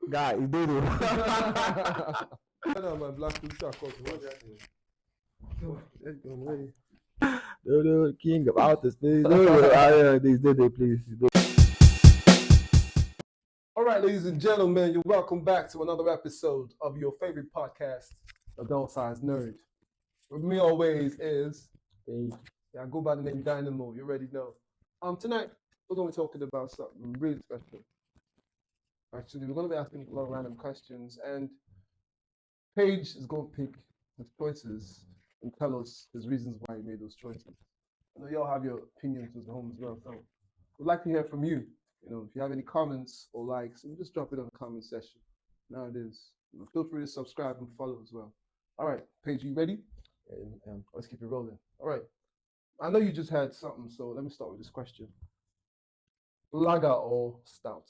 Guy, you do. No, my black people are called what? No, king of outer space. No, this please. All right, ladies and gentlemen, you're welcome back to another episode of your favorite podcast, Adult Size Nerd. With me always is, I go by the name Dynamo. You already know. Tonight we're going to be talking about something really special. Actually, we're going to be asking a lot of random questions, and Paige is going to pick his choices and tell us his reasons why he made those choices. I know you all have your opinions at home as well, so we'd like to hear from you. You know, if you have any comments or likes, just drop it on the comment section. Now it is. Feel free to subscribe and follow as well. All right, Paige, you ready? Let's keep it rolling. All right. I know you just had something, so let me start with this question. Lager or stout?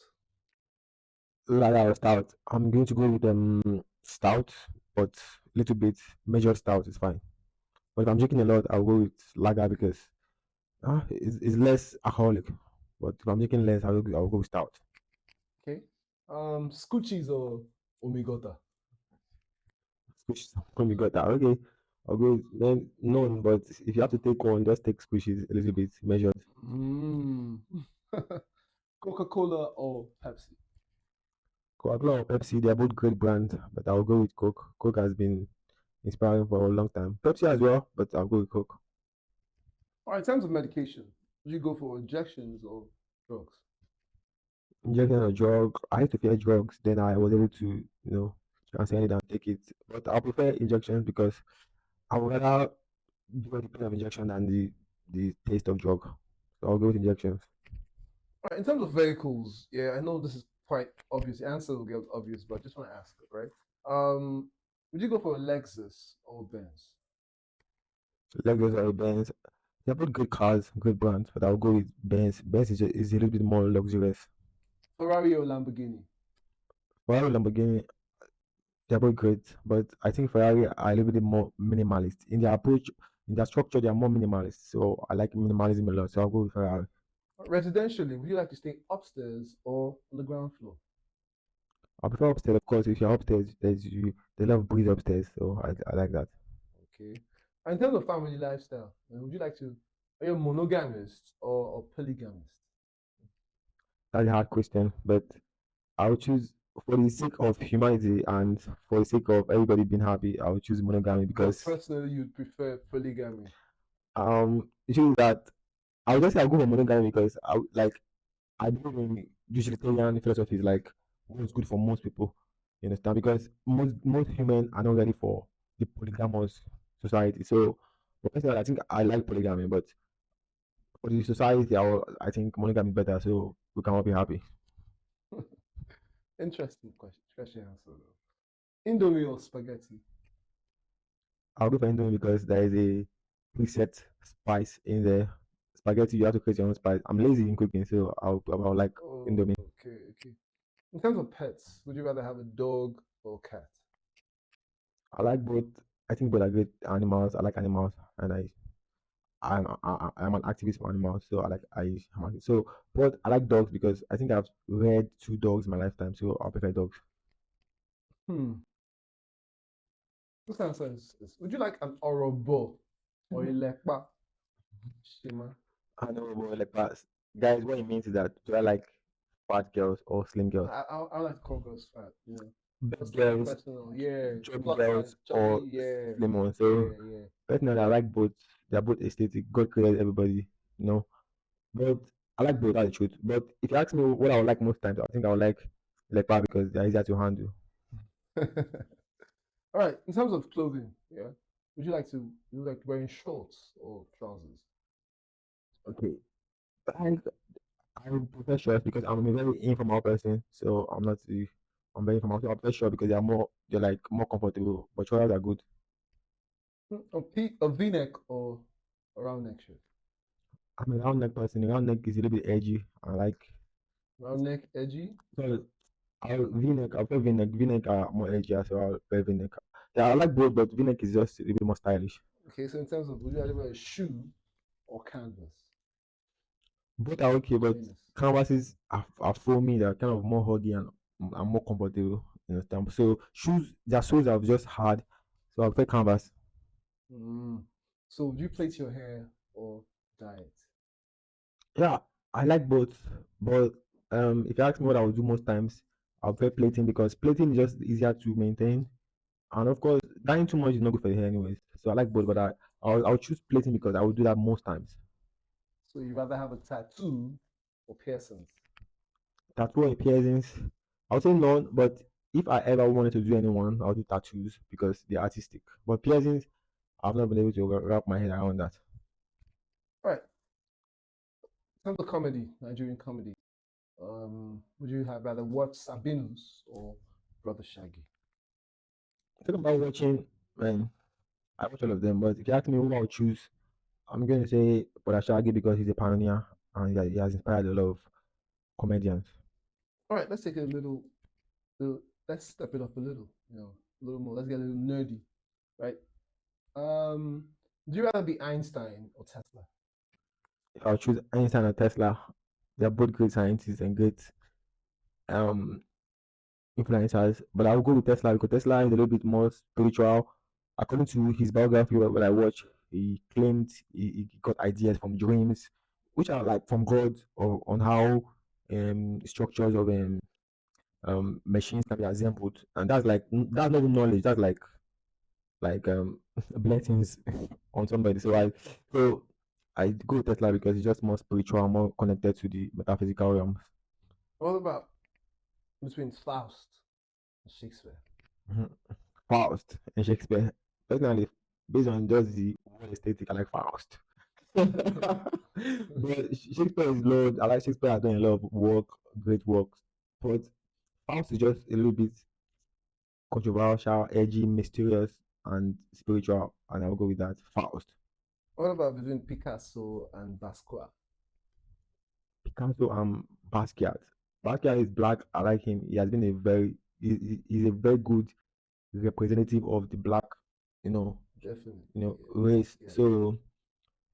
Lager or stout? I'm going to go with stout, but little bit measured stout is fine. But if I'm drinking a lot, I'll go with lager because it's less alcoholic. But if I'm drinking less, I'll go with stout. Okay. Scoochies or Omigota? Squishes. We got that. Okay. I'll go with then none, but if you have to take one, just take squishes a little bit measured. Coca-Cola or Pepsi? Coca-Cola or Pepsi, they're both great brands, but I'll go with Coke. Coke has been inspiring for a long time. Pepsi as well, but I'll go with Coke. All right, in terms of medication, would you go for injections or drugs? Injection or drug. I used to fear drugs, then I was able to, transcend it and take it. But I prefer injections because I would rather do the pain of injection than the taste of drug. So I'll go with injections. All right, in terms of vehicles, yeah, I know this is quite obvious. The answer will get obvious, but I just want to ask, right? Would you go for a Lexus or Benz? Lexus or Benz. They're both good cars, good brands, but I'll go with Benz. Benz is a little bit more luxurious. Ferrari or Lamborghini? Ferrari, Lamborghini, they're both great, but I think Ferrari are a little bit more minimalist in their approach, in their structure. They are more minimalist, so I like minimalism a lot. So I'll go with Ferrari. Residentially, would you like to stay upstairs or on the ground floor? I prefer upstairs, of course. If you're upstairs, there's a lot of breeze upstairs, so I like that. Okay. And in terms of family lifestyle, would you like to, are you a monogamist or polygamist? That's a hard question, but I'll choose for the sake of humanity and for the sake of everybody being happy. I'll choose monogamy But because personally, you'd prefer polygamy. it shows that I'll just say I'll go for monogamy because I believe in utilitarian philosophy is like what's good for most people. You understand? Because most humans are not ready for the polygamous society. So, personally, I think I like polygamy, but for the society, I think monogamy is better. So we can all be happy. Interesting question answer though. Indomie or spaghetti? I'll go for Indomie because there is a preset spice in there. Spaghetti, you have to create your own spice. I'm lazy in cooking, so I'll like Oh, Indomie. okay. In terms of pets, would you rather have a dog or a cat? I like both. I think both are great animals. I like animals, and I'm an activist for animals, so so. But I like dogs because I think I've read two dogs in my lifetime, so I prefer dogs. Hmm. This answer is would you like an orobo or a lepa? Shima. I know, but like, guys, what it means is that do I like fat girls or slim girls? I like to call girls fat, you know. Big That's my girls, personal, yeah. chubby Plus size, girls, or chubby, yeah, slim ones. So yeah. personally, I like both. They're both aesthetic. God created everybody, you know. But I like both. That's the truth. But if you ask me what I would like most times, I think I would like leopard because they're easier to handle. All right. In terms of clothing, yeah. Would you like wearing shorts or trousers? Okay, I I would prefer shorts because I'm a very informal person, so I'm very informal. So I prefer shorts because they're like more comfortable. But shorts are good. A V-neck or a round neck shirt? I'm a round neck person. A round neck is a little bit edgy. I like Round neck, edgy. so I prefer V-neck. V-neck are more edgy, so I'll prefer V-neck. Yeah, I like both, but V-neck is just a little bit more stylish. Okay, so in terms of would you rather wear a shoe or canvas? Both are okay, but Trainers. canvases are for me. They're kind of more huggy and I'm more comfortable. You understand? So shoes, their soles are just hard. So I prefer canvas. Mm. So would you plait your hair or dye it? Yeah, I like both, but if you ask me what I would do most times, I'll prefer plating because plating is just easier to maintain, and of course, dyeing too much is not good for the hair anyways. So I like both, but I'll choose plating because I will do that most times. So you'd rather have a tattoo or piercings? Tattoo or piercings, I would say none, but if I ever wanted to do anyone, I'll do tattoos because they're artistic. But piercings, I've not been able to wrap my head around that. All right. In terms of comedy, Nigerian comedy, would you have rather watch Sabinus or Brother Shaggy? Talking about watching, man, I watch all of them, but if you ask me who I would choose, I'm going to say Shaggy because he's a pioneer and he has inspired a lot of comedians. All right, let's take it little, let's step it up a little, a little more. Let's get a little nerdy, right? Um, do you rather be Einstein or Tesla? If I would choose Einstein or Tesla, they're both great scientists and great um influencers, but I'll go with Tesla because Tesla is a little bit more spiritual. According to his biography, when I watched, he claimed he got ideas from dreams, which are like from God, or on how structures of machines can be assembled, and that's not even knowledge. That's like blessings on somebody. So I go with Tesla because it's just more spiritual, more connected to the metaphysical realms. What about between Faust and Shakespeare? Mhm. Faust and Shakespeare. Personally, based on just the word aesthetic, I like Faust. But Shakespeare is Lord. I like Shakespeare has done a lot of work, great works. But Faust is just a little bit controversial, edgy, mysterious, and spiritual. And I'll go with that. Faust. What about between Picasso and Basquiat? Picasso and Basquiat. Basquiat is black. I like him. He has been a very he's a very good representative of the black, you know, Definitely. race. Yeah. So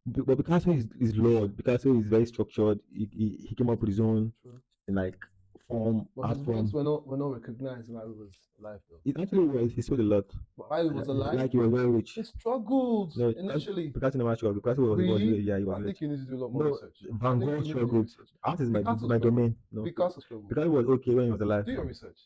but Picasso is Lord. Picasso is very structured. He came up with his own True. like form, But art his works form. were not recognized while he was alive, though. It actually was. He sold a lot. But while he was alive, Like he was very rich. he struggled No, initially. Picasso never struggled. Picasso was Really? yeah, he was I think rich. you need to do a lot more No, research. I Van think Gogh you need to do your struggled. research. Art is Picasso my struggled. domain. No, Picasso struggled. Picasso was okay when he was alive. Do your research.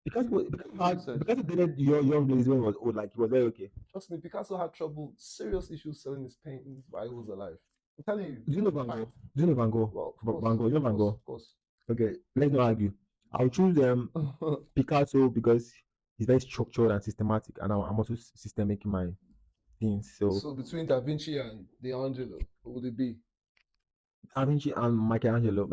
Because Do your research. dated young ladies when he was old. Like he was very okay. Trust me, Picasso had trouble, serious issues selling his paintings while he was alive. I'm telling you. Do you know Van Fact. Gogh? Do you know Van Gogh? Well, of Van course, Gogh. You know of Van course, Gogh. of course. Okay, let's not argue. I'll choose Picasso because he's very structured and systematic, and I'm also systemic in my things. So So between Da Vinci and D'Angelo, what would it be? Da Vinci and Michelangelo.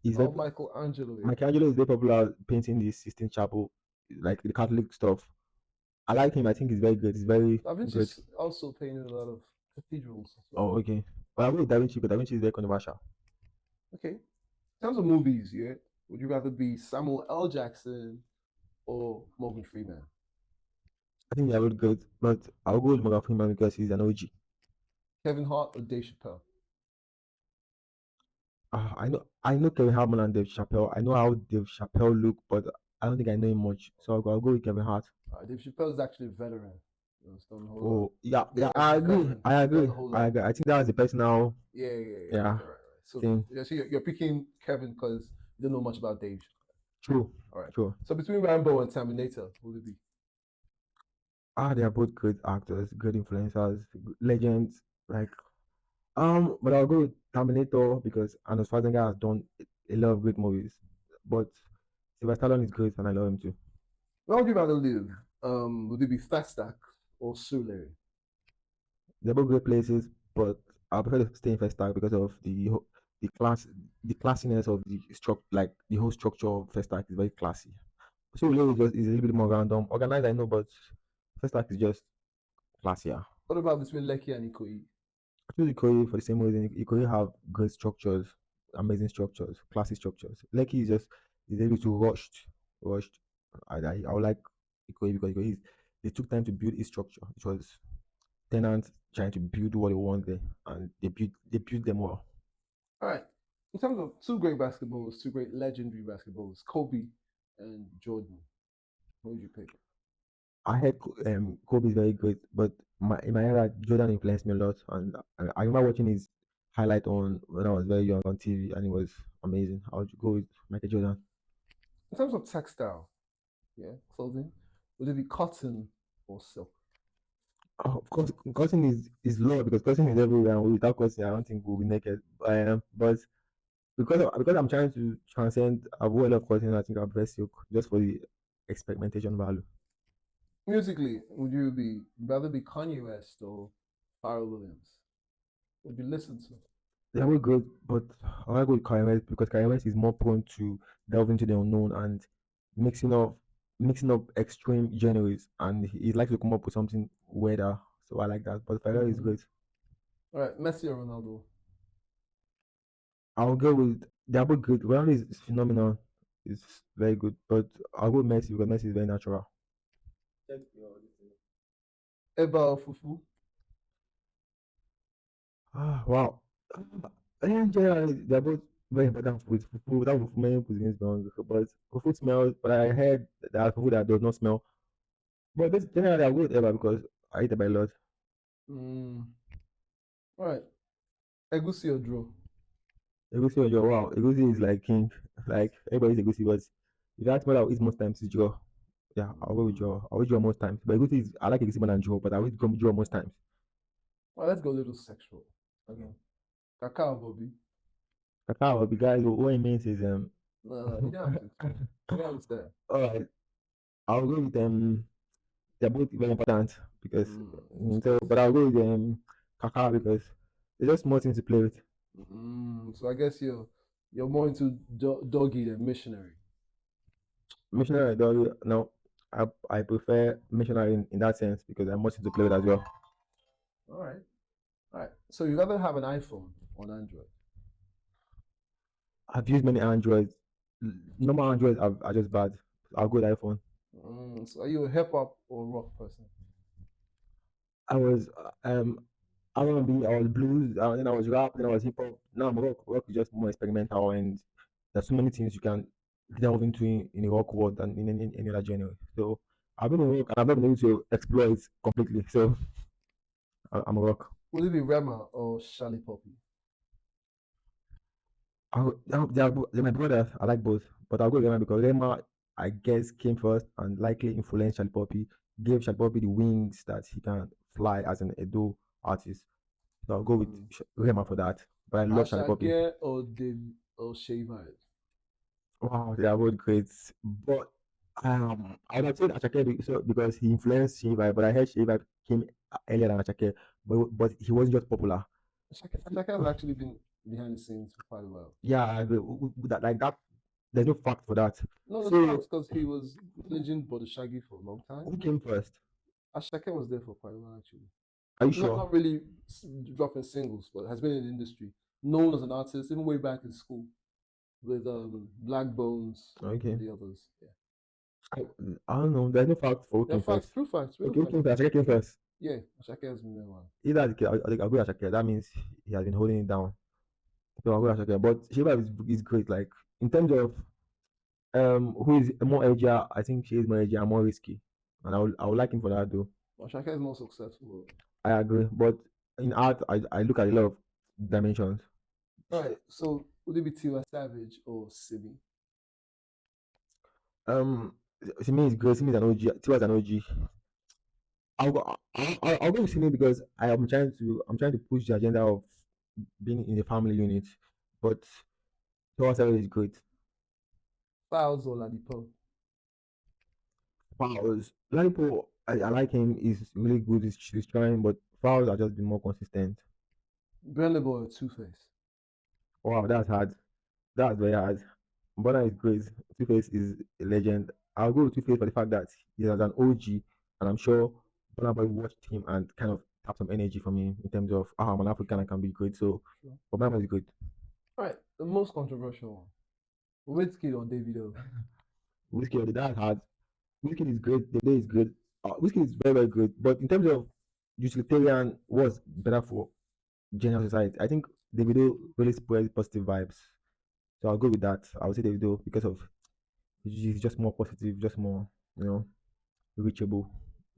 Is very Oh, Michelangelo, yeah. Michelangelo is very popular painting the Sistine Chapel, like the Catholic stuff. I like him. I think he's very good. He's very Da good. Vinci's also painted a lot of cathedrals as well. Oh, okay. But I go with Da Vinci because Da Vinci is very controversial. Okay. In terms of movies, yeah, would you rather be Samuel L. Jackson or Morgan Freeman? I think they're very good, but I'll go with Morgan Freeman because he's an OG. Kevin Hart or Dave Chappelle? I know Kevin Hart and Dave Chappelle. I know how Dave Chappelle look, but I don't think I know him much. So I'll go with Kevin Hart. Dave Chappelle is actually a veteran. He's done a whole lot. Oh yeah, Yeah, I he's a agree. veteran. I He's done agree. a whole I lot. agree. I think that was the personal Yeah. yeah Right. So, thing. yeah, so you're picking Kevin because you don't know much about Dave. True. All right. True. So between Rambo and Terminator, who would it be? They are both great actors, good influencers, legends. Like but I'll go with Terminator because Arnold Schwarzenegger has done a lot of great movies. But Sylvester Stallone is great and I love him too. Where would you rather live? Would it be Festac or Surrey? They're both great places, but I prefer to stay in Festac because of the class, the classiness of the structure. Like the whole structure of Festac is very classy. So Leo is a little bit more random, organized. I know, but Festac is just classier. What about between Lekki and Ikoyi? I choose Ikoyi for the same reason. Ikoyi have great structures, amazing structures, classy structures. Lekki is able to rushed. I would like Ikoyi because they took time to build its structure. It was tenants trying to build what they want there, and they built them well. All right. In terms of two great basketballs, two great legendary basketballs, Kobe and Jordan? Who would you pick? I heard Kobe is very great, but in my era, Jordan influenced me a lot, and I remember watching his highlight on when I was very young on TV, and it was amazing. I would go with Michael Jordan. In terms of textile, yeah, clothing, would it be cotton or silk? Of course, cotton is low because cotton is everywhere, and without cotton, I don't think we'll be naked. But because I'm trying to transcend, I've worn a lot of cotton. I think I'll wear silk just for the experimentation value. Musically, would you be rather be Kanye West or Pharrell Williams? Would you listen to? They are all good, but I want to go with Kanye West because Kanye West is more prone to delve into the unknown and mixing up mixing up extreme genres, and he likes to come up with something weirder. So I like that. But Pharrell is Mm-hmm. great. All right, Messi or Ronaldo? I'll go with they're both good. Ronaldo is phenomenal. It's very good, but I'll go with Messi because Messi is very natural. Eba or Fufu? Ah, wow. In general, they're both very important food. Fufu, without fufu, many cuisines belong. But fufu smells, but I heard that fufu that does not smell. But this generally, I'll go with Eba because I eat Eba a lot. Mm. All right, Egusi or Draw? Egusi on your wow. Egusi is like king. Like everybody's Egusi, but if you ask me what I'll eat most times is draw. Yeah, I'll go with Mm. draw. I'll eat draw most times. But Egusi is I like Egusi more than draw, but I will go with draw most times. Well, let's go a little sexual again. Cacao, Bobby. Cacao, the guys, what it means is No, you don't have to explain. We understand. all right. I'll go with they're both very important because so Respect. but I'll go with Kaká because they're just more things to play with. So I guess you're more into doggy than missionary. Missionary though no I prefer missionary in that sense because I'm more things to play with as well. All right, all right. So you rather have an iPhone or an Android? I've used many Androids. Normal Androids are just bad. I'll go with iPhone. So are you a hip hop or rock person? I was R&B, I was blues, then I was rap, then I was hip hop. Now I'm rock. Rock is just more experimental, and there's so many things you can delve into in the rock world than in any other genre. So I've been in rock, and I've not been able to explore it completely. So I'm a rock. Would it be Rema or Shali Poppy? They're my brothers. I like both, but I'll go with Rema because Rema, I guess, came first and likely influenced Shali Poppy, gave Shali Poppy the wings that he can fly as an Edo artist. So I'll go with Mm. Rema for that. But I love Shali Poppy. Ashake or David or Shay Vibes? Wow, they are both great. But I would have said Achake because he influenced Shiva, but I heard Shiva came earlier than Achake, but he wasn't just popular. Ashake has actually been behind the scenes for quite a while. Yeah, that like that. There's no fact for that. No, there's So facts because he was managing Body Shaggy for a long time. who came first? Ashake was there for quite a while actually. Are you Not sure? not really dropping singles, but has been in the industry, known as an artist even way back in school with Black Bones Okay. and the others. Yeah, I, I don't know. There's no fact for who there are came facts, first. true facts, real Okay, who facts. came first? Achake came first. Yeah, Ashake has been there a while. Either the case, I'll go with Achake. That means he has been holding it down. So I'll go with Achake. But Shiva is great. Like in terms of who is more edgier? I think she is more edgy and more risky, and I would like him for that though. Ashake is more successful. I agree, but in art, I look at a lot of dimensions. All right, so would it be Tiwa Savage or Simi? Um, Simi is great. Simi is an OG. Tiwa is an OG. I'll go with Simi because I'm trying to push the agenda of being in the family unit, but Tiwa Savage is great. Styles or Ladipo? Fouls, Lalipo, I like him. He's really good. He's trying, but fouls are just been more consistent. Brenda Boy or Two Face? Wow, that's hard. That's very hard. Burna is great. Two Face is a legend. I'll go with Two Face for the fact that he is an OG, and I'm sure Burna Boy watched him and kind of have some energy from him in terms of I'm an African, I can be great. So, Sure. but Burna Boy is good. All right, the most controversial one. Wizkid or Davido? Whiskey, that's hard. Whiskey is great. The day is great. Whiskey is very very good. But in terms of utilitarian, what's better for general society? I think Davido really spreads positive vibes. So I'll go with that. I'll say Davido because of It's just more positive, just more, you know, reachable.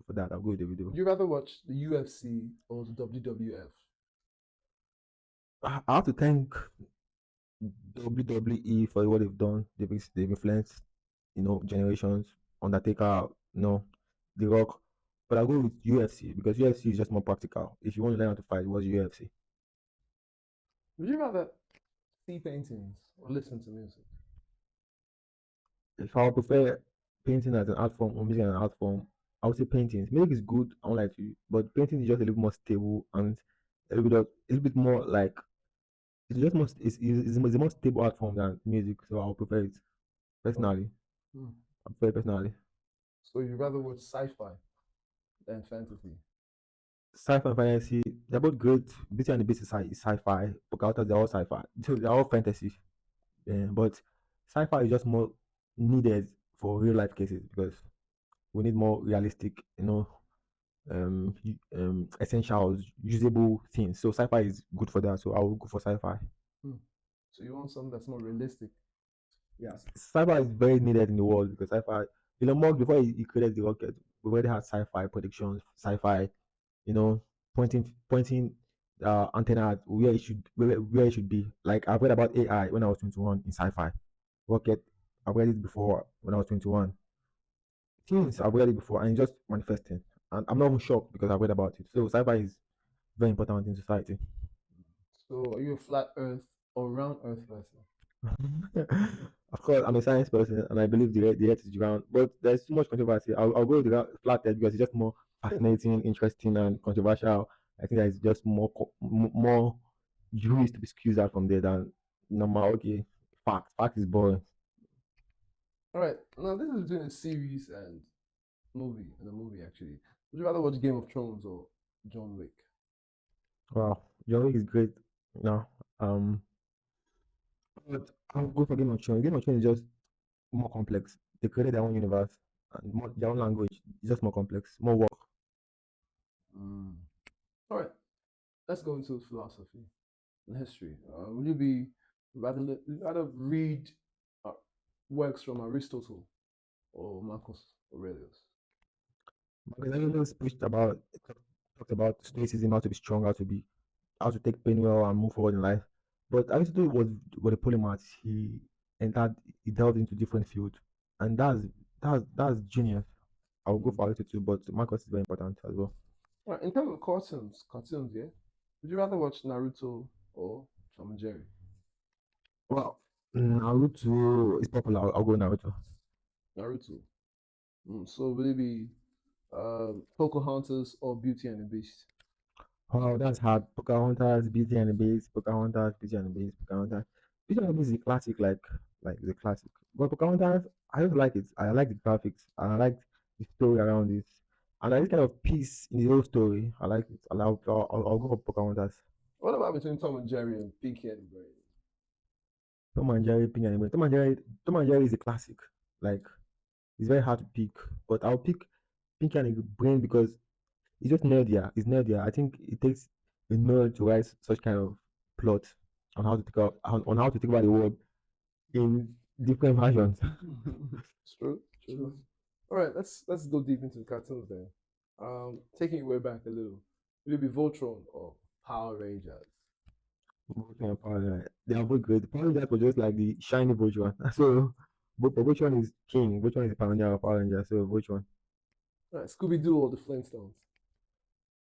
For that, I'll go with the video. Would you rather watch the UFC or the WWF? I have to thank WWE for what they've done. They've influenced, generations. Undertaker, The Rock. But I'll go with UFC because UFC is just more practical. If you want to learn how to fight, what's UFC? Would you rather see paintings or listen to music? If I would prefer painting as an art form or music as an art form, I would say paintings. Music is good, I won't lie to you, but painting is just a little more stable and a little bit more like it's a more stable art form than music, so I'll prefer it Oh, personally. hmm. I prefer it personally. So you'd rather watch sci-fi than fantasy? Sci-fi and fantasy, they're both great. Beauty and the Beast is sci-fi. Pocahontas, they're all sci-fi. So they're all fantasy. But sci-fi is just more needed for real life cases because we need more realistic, essentials, usable things. So sci-fi is good for that. So I will go for sci-fi. Hmm. So you want something that's more realistic? Yes, sci-fi is very needed in the world because sci-fi. Elon Musk before he created the rocket, we already had sci-fi predictions, sci-fi, you know, pointing antenna at where it should be. Like I've read about AI when I was 21 in sci-fi. Rocket, I've read it before when I was 21. Things I've read it before and it's just manifesting. And I'm not even shocked because I've read about it. So sci-fi is very important in society. So are you a flat Earth or round Earth person? Of course, I'm a science person and I believe the earth is round, but there's too much controversy. I'll go with the flat earth because it's just more fascinating, interesting, and controversial. I think there's just more juice to be squeezed out from there than normal. Okay, fact. Fact is boring. All right. Now this is between a series and a movie actually. Would you rather watch Game of Thrones or John Wick? Wow, John Wick is great. No, um, but I'll go for Game of Thrones. Game of Thrones is just more complex. They created their own universe and their own language. It's just more complex, more work. Mm. All right. Let's go into philosophy and history. Would you be rather read uh, works from Aristotle or Marcus Aurelius? Because I always talked about stoicism, how to be strong, how to take pain well and move forward in life. But Aristotle was a polymath. He delved into different fields, and that's genius. I'll go for Aristotle, but Marcus is very important as well. All right. In terms of cartoons, yeah. Would you rather watch Naruto or Tom and Jerry? Well, Naruto is popular. I'll go Naruto. Naruto. So would it be Pocahontas or Beauty and the Beast? Wow, that's hard. Pocahontas, Beauty and the Beast, Pocahontas, Beauty and the Beast, Pocahontas. Beauty and the Beast is a classic, like the classic. But Pocahontas, I just like it. I like the graphics. I like the story around it. And I like this kind of peace in the whole story. I like it. I'll go for Pocahontas. What about between Tom and Jerry and Pinky and the Brain? Tom and Jerry, Pink and the Brain. Tom and Jerry is a classic. Like it's very hard to pick, but I'll pick Pink and the Brain because it's just nerdier. It's nerdier. I think it takes a nerd to write such kind of plot on how to on how to think about the world in different versions. It's true. True. All right, let's go deep into the cartoons then. Taking it way back a little, will it be Voltron or Power Rangers? Voltron and Power Rangers, they are both great. Power Rangers was just like the shiny Voltron. So, but which one is king? Which one is Power Ranger or Power Ranger? So which one? All right, Scooby Doo or the Flintstones?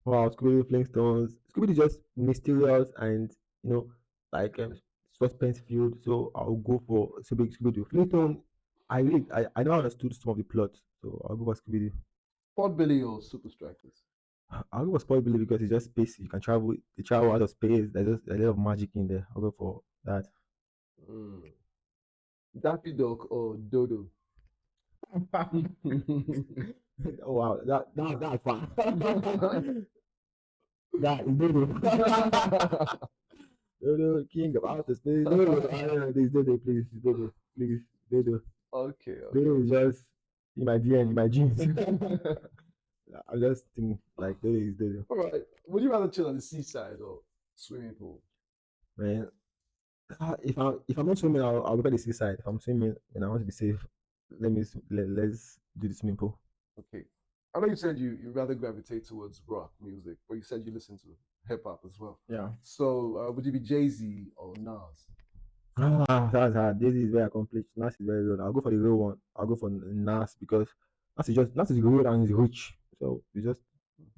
Wow, Scooby-Doo, Flintstones. Scooby-Doo is just mysterious and you know like suspense filled. So I'll go for Scooby-Doo. Flintstone, I know I understood some of the plot, so I'll go for Scooby-Doo. Sport Billy or Super Strikers? I'll go for Spoil Billy because it's just space. You can travel. You travel out of space. There's just a lot of magic in there. I'll go for that. Mm. Daffy Duck or Dodo? Oh wow, that's fun. That is Dodo. Dodo, king of outer space. Dodo, please Dodo, please Dodo, please Dodo. Okay, Dodo is just in my DNA, in my genes. okay. I'm just thinking like Dodo is Dodo. All right. Would you rather chill on the seaside or swimming pool? Man, if I'm not swimming, I'll go to the seaside. If I'm swimming, then I want to be safe. let's do the swimming pool. Okay. I know you said you rather gravitate towards rock music, but you said you listen to hip hop as well. Yeah. So would you be Jay-Z or Nas? That's hard. This is very accomplished. Nas is very real. I'll go for the real one. I'll go for Nas because Nas is real and he's rich. So it's just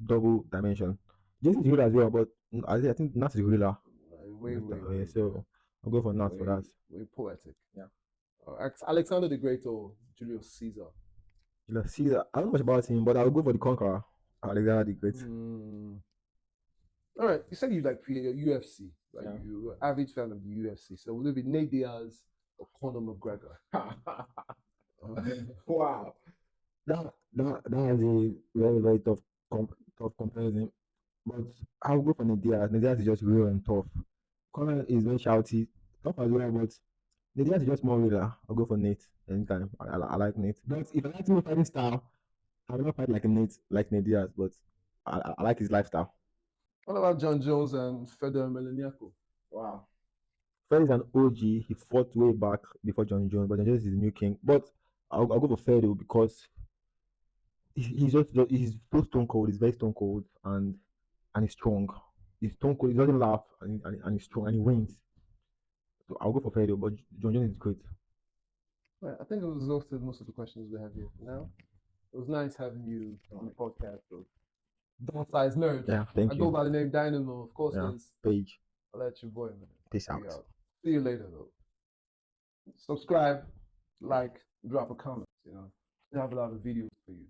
double dimension. Jason is real as well, but I think Nas is realer. So I'll go for Nas for that. way poetic. Yeah. Alexander the Great or Julius Caesar? Julius Caesar. I don't know much about him, but I'll go for the conqueror, Alexander the Great. All right, you said you like UFC, right? Yeah. You're an avid fan of the UFC. So would it be Nate Diaz or Conor McGregor? Wow. That is a very very tough comparison. But I'll go for Nidias. Nidias is just real and tough. Conor is very shouty, tough as well, but Nidias is just more real. I'll go for Nate anytime. I like Nate. But if I like to fighting style, I will not fight like Nate Diaz, but I like his lifestyle. What about John Jones and Fedor Emelianenko? Wow. Fed is an OG. He fought way back before John Jones, but John Jones is the new king. But I'll go for Fedor because he's so stone cold. He's very stone cold and he's strong. He's stone cold. He doesn't laugh and he's strong and he wins. So I'll go for Fedor, but John Jones is great. Right, I think we've exhausted most of the questions we have here for now. It was nice having you on the podcast, bro. Downsized nerd. Yeah, thank I you. go by the name Dynamo. Of course, there's Paeg. I'll let your boy, man. Peace out. See you later, though. Subscribe, like, drop a comment. We have a lot of videos for you.